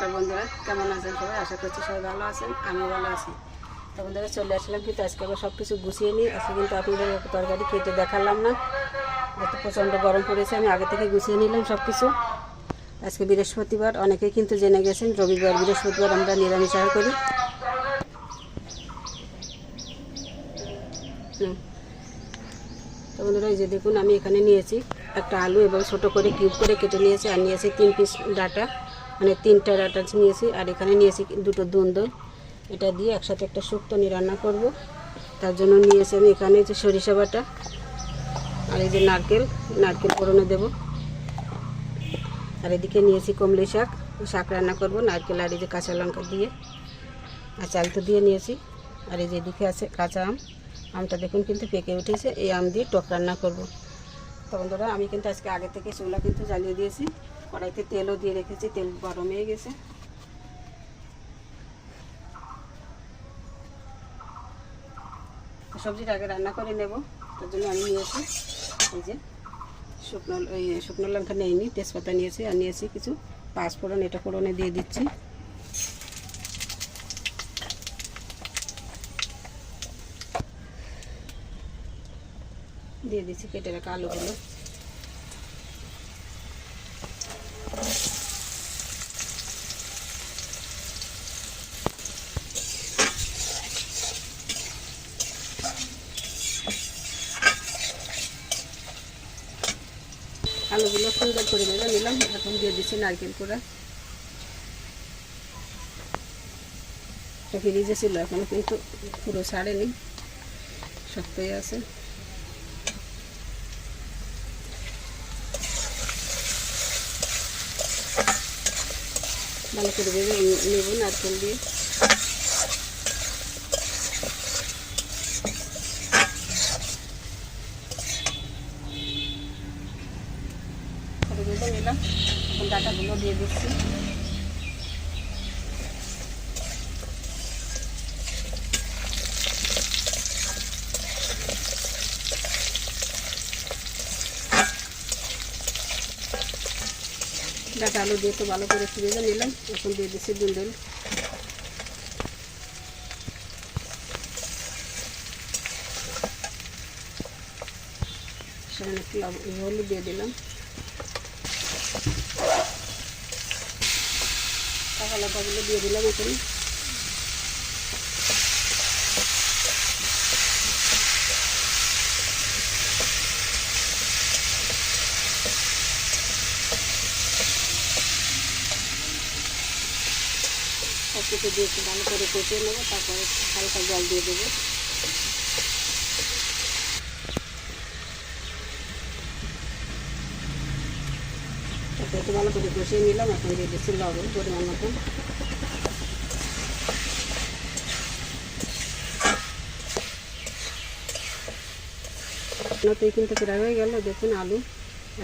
নমস্কার বন্ধুরা, কেমন আছেন সবাই? আশা করছি সবাই ভালো আছেন, আমিও ভালো আছি। তো বন্ধুরা চলে আসলাম কিন্তু আজকে আবার সব কিছু গুছিয়ে নিই। আজকে কিন্তু আপনাদের তরকারি কেটে দেখালাম না, এত প্রচণ্ড গরম পড়েছে। আমি আগে থেকে গুছিয়ে নিলাম সব কিছু। আজকে বৃহস্পতিবার, অনেকেই কিন্তু জেনে গেছেন রবিবার বৃহস্পতিবার আমরা নিরামিষ আহার করি। তো বন্ধুরা এই যে দেখুন, আমি এখানে নিয়েছি একটা আলু এবং ছোটো করে কিউব করে কেটে নিয়েছি, আর নিয়েছি 3 পিস ডাটা, মানে 3টা ডাটা নিয়েছি। আর এখানে নিয়েছি দুটো দুন্দল, এটা দিয়ে একসাথে একটা শুক্তনি রান্না করব। তার জন্য নিয়েছি আমি এখানে যে সরিষা বাটা, আর এই যে নারকেল ফোড়নে দেব। আর এদিকে নিয়েছি কমলি শাক রান্না করব নারকেল আর এই যে কাঁচা লঙ্কা দিয়ে, আর চালতো দিয়ে নিয়েছি। আর এই যে এদিকে আছে কাঁচা আমটা দেখুন কিন্তু পেকে উঠেছে, এই আম দিয়ে টক রান্না করব। তো বন্ধুরা আমি কিন্তু আজকে আগে থেকে চুলা কিন্তু জ্বালিয়ে দিয়েছি, কড়াইতে তেলও দিয়ে রেখেছি, তেল গরম হয়ে গেছে। সবজিটা আগে রান্না করে নেব, তার জন্য আমি নিয়েছি এই যে শুকনো লঙ্কা নিইনি, তেজপাতা নিয়েছি, আর নিয়েছি কিছু পাঁচফোড়ন, এটা ফোড়নে দিয়ে দিচ্ছি। দিয়ে দিচ্ছি কেটে রাখা আলুগুলো। আলুগুলো সুন্দর করে ভেজে নিলাম। এখন দিয়ে দিচ্ছি নারকেল কোড়া, এটা ফ্রিজে ছিল, এখনো কিন্তু পুরো ছাড়েনি, শক্তই আছে। ভালো করে ভেজে নেব নারকেল দিয়ে। ভেজে নিলাম, এখন ডাটাগুলো দিয়ে দিচ্ছি। ডাটা আলু দিয়ে তো ভালো করে ভেজে নিলাম, এখন দিয়ে দিচ্ছি দুন্দল। সেখানে একটু হলুদ দিয়ে দিলাম, কাঁচা লঙ্কাগুলো দিয়ে দিলাম। এখন সব কিছু দিয়ে একটু ভালো করে কষিয়ে নেবো, তারপরে হালকা জল দিয়ে দেবো। একটু ভালো করে কষিয়ে নিলাম, এখন দিয়ে দিচ্ছি লবণ পরিমাণ মতন। নতুন কিন্তু প্রায় হয়ে গেল, দেখুন আলু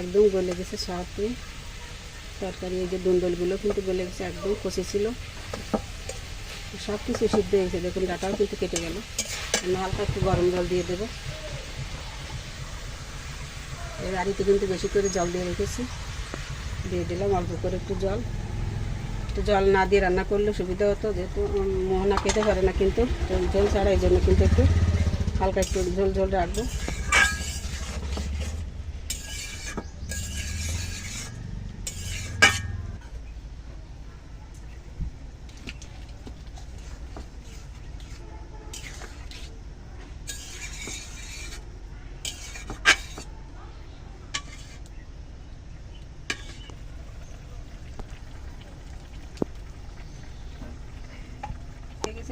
একদম গলে গেছে সাথে তরকারি। এই যে দুন্দলগুলো কিন্তু গলে গেছে, একদম কষি ছিল, সব কিছু সিদ্ধ হয়েছে। দেখুন ডাটাও কিন্তু কেটে গেল। আমি হালকা একটু গরম জল দিয়ে দেবো। এই বাড়িতে কিন্তু বেশি করে জল দিয়ে রেখেছি, দিয়ে দিলাম অল্প করে একটু জল না দিয়ে রান্না করলে সুবিধা হতো, যেহেতু মোহনা খেতে পারে না কিন্তু ঝোল ছাড়া, এই জন্য কিন্তু একটু হালকা একটু ঝোল রাখবো।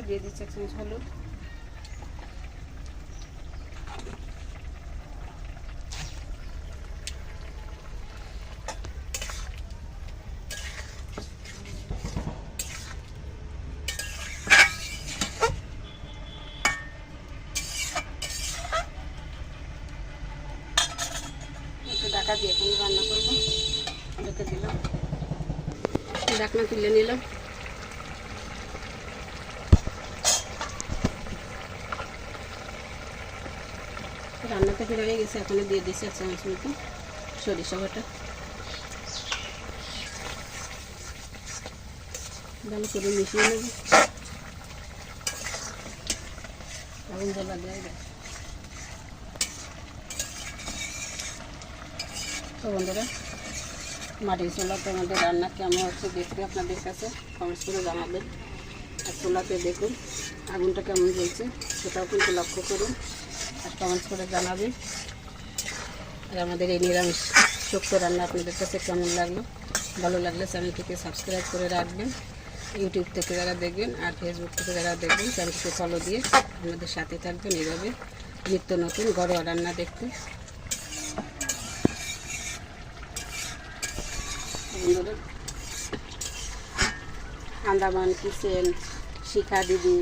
দিয়ে দিচ্ছি 1 চামচ হলুদ, একটু ঢাকা দিয়ে এখন রান্না করবো। ঢেকে দিলাম, ঢাকনা তুলে নিলাম। রান্নাটা ফেরা হয়ে গেছে, এখন দিয়ে দিচ্ছি 1 চামচ মতো সরিষা বাটা। ভালো করে মিশিয়ে নেব। আগুন জ্বালা দেওয়া যায়। তো বন্ধুরা, মাটির চুলাতে আমাদের রান্না কেমন হচ্ছে দেখতে আপনাদের কাছে কমেন্টস করে জানাবেন। আর চুলাতে দেখুন আগুনটা কেমন জ্বলছে সেটাও কিন্তু লক্ষ্য করুন আর কমেন্টস করে জানাবেন। আর আমাদের এই নিরামিষ শুক্তো রান্না আপনাদের কাছে কেমন লাগলো, ভালো লাগলে চ্যানেলটিকে সাবস্ক্রাইব করে রাখবেন। ইউটিউব থেকে যারা দেখবেন আর ফেসবুক থেকে যারা দেখবেন চ্যানেলটিকে ফলো দিয়ে আমাদের সাথে থাকবেন এইভাবে নিত্য নতুন ঘরোয়া রান্না দেখতে। বন্ধুরা, আন্দামান কিচেন শিখা দিদি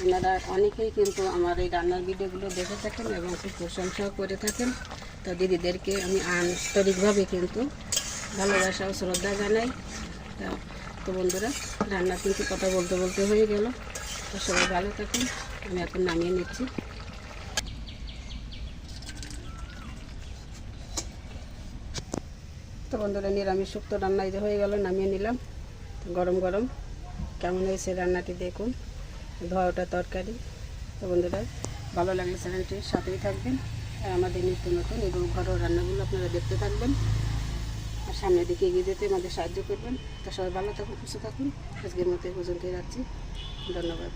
ওনারা অনেকেই কিন্তু আমার এই রান্নার ভিডিওগুলো দেখে থাকেন এবং খুব প্রশংসাও করে থাকেন। তো দিদিদেরকে আমি আন্তরিকভাবে কিন্তু ভালোবাসা ও শ্রদ্ধা জানাই। তো বন্ধুরা, রান্না কিন্তু কথা বলতে বলতে হয়ে গেল। তো সবাই ভালো থাকুন। আমি এখন নামিয়ে নিচ্ছি। তো বন্ধুরা, নিরামিষ শুক্তো রান্না এই যে হয়ে গেল, নামিয়ে নিলাম। গরম গরম কেমন হয়েছে রান্নাটি দেখুন, ধোয়াটা তরকারি। তো বন্ধুরা, ভালো লাগলে চ্যানেলটির সাথেই থাকবেন আর আমাদের নিত্য নতুন এবং ঘরোয়া রান্নাগুলো আপনারা দেখতে থাকবেন আর সামনের দিকে এগিয়ে যেতে আমাদের সাহায্য করবেন। তো সবাই ভালো থাকুন, সুস্থ থাকুন। আজকের মতো এই পর্যন্তই রাখছি। ধন্যবাদ।